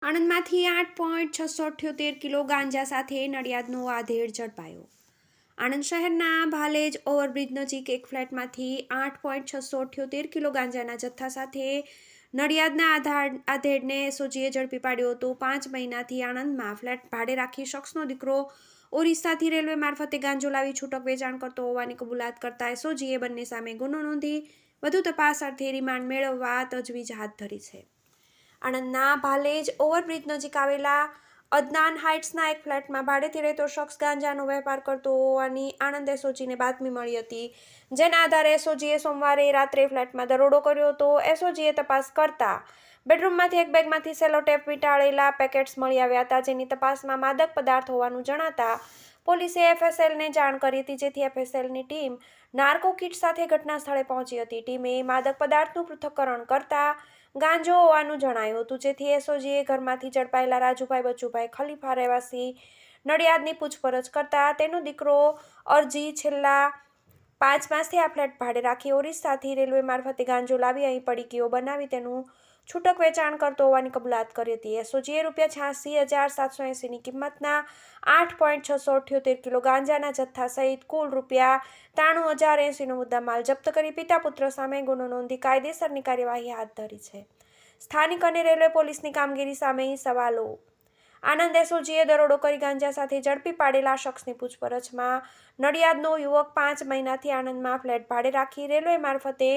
આણંદમાંથી 8.678 kilo ગાંજા સાથે નડિયાદનો આધેડ ઝડપાયો. આણંદ શહેરના Bhalej overbridge નજીક એક ફ્લેટમાંથી 8.678 કિલો ગાંજાના જથ્થા સાથે નડિયાદના આધેડને એસઓજીએ ઝડપી પાડ્યો હતો. 5 મહિનાથી આણંદમાં ફ્લેટ ભાડે રાખી શખ્સનો દીકરો ઓરિસ્સાથી રેલવે મારફતે ગાંજો લાવી છૂટક વેચાણ કરતો હોવાની કબૂલાત કરતા એસઓજીએ બંને સામે ગુનો નોંધી વધુ તપાસ અર્થે રિમાન્ડ મેળવવા તજવીજ હાથ ધરી છે. આણંદના ભાલેજ ઓવરબ્રિજ નજીક આવેલા અદનાન હાઇટ્સના એક ફ્લેટમાં ભાડેથી રહેતો શખ્સ ગાંજાનો વેપાર કરતો હોવાની આણંદ એસઓજીને બાતમી મળી હતી, જેના આધારે એસઓજીએ સોમવારે રાત્રે ફ્લેટમાં દરોડો કર્યો હતો. એસઓજીએ તપાસ કરતા બેડરૂમમાંથી એક બેગમાંથી સેલોટેપ વીંટાળેલા પેકેટ્સ મળી આવ્યા હતા, જેની તપાસમાં માદક પદાર્થ હોવાનું જણાતા પોલીસે એફએસએલને જાણ કરી હતી, જેથી એફએસએલની ટીમ નાર્કો કિટ સાથે ઘટના સ્થળે પહોંચી હતી. ટીમે માદક પદાર્થનું પૃથ્થકરણ કરતા ગાંજો હોવાનું જણાયું હતું, જેથી એસઓજીએ ઘરમાંથી ઝડપાયેલા રાજુભાઈ બચુભાઈ ખલીફા રહેવાસી નડિયાદની પૂછપરછ કરતા તેનો દીકરો અરજી છેલ્લા 5 માસથી આ ફ્લેટ ભાડે રાખી ઓરિસ્સાથી રેલવે મારફતે ગાંજો લાવી અહીં પડીકીઓ બનાવી તેનું છૂટક વેચાણ કરતો હોવાની કબૂલાત કરી હતી. એસઓજીએ ₹86,780ની કિંમતના 8.678 કિલો ગાંજાના જથ્થા સહિત કુલ ₹93,080નો મુદ્દામાલ જપ્ત કરી પિતા પુત્ર સામે ગુનો નોંધી કાયદેસરની કાર્યવાહી હાથ ધરી છે. સ્થાનિક અને રેલવે પોલીસની કામગીરી સામે સવાલો. આણંદ એસઓજીએ દરોડો કરી ગાંજા સાથે ઝડપી પાડેલા શખ્સની પૂછપરછમાં નડિયાદનો યુવક 5 મહિનાથી આણંદમાં ફ્લેટ ભાડે રાખી રેલવે મારફતે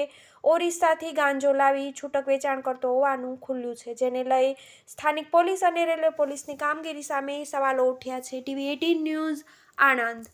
ઓરિસ્સાથી ગાંજો લાવી છૂટક વેચાણ કરતો હોવાનું ખુલ્યું છે, જેને લઈ સ્થાનિક પોલીસ અને રેલવે પોલીસની કામગીરી સામે સવાલો ઉઠ્યા છે. TV18 news Anand.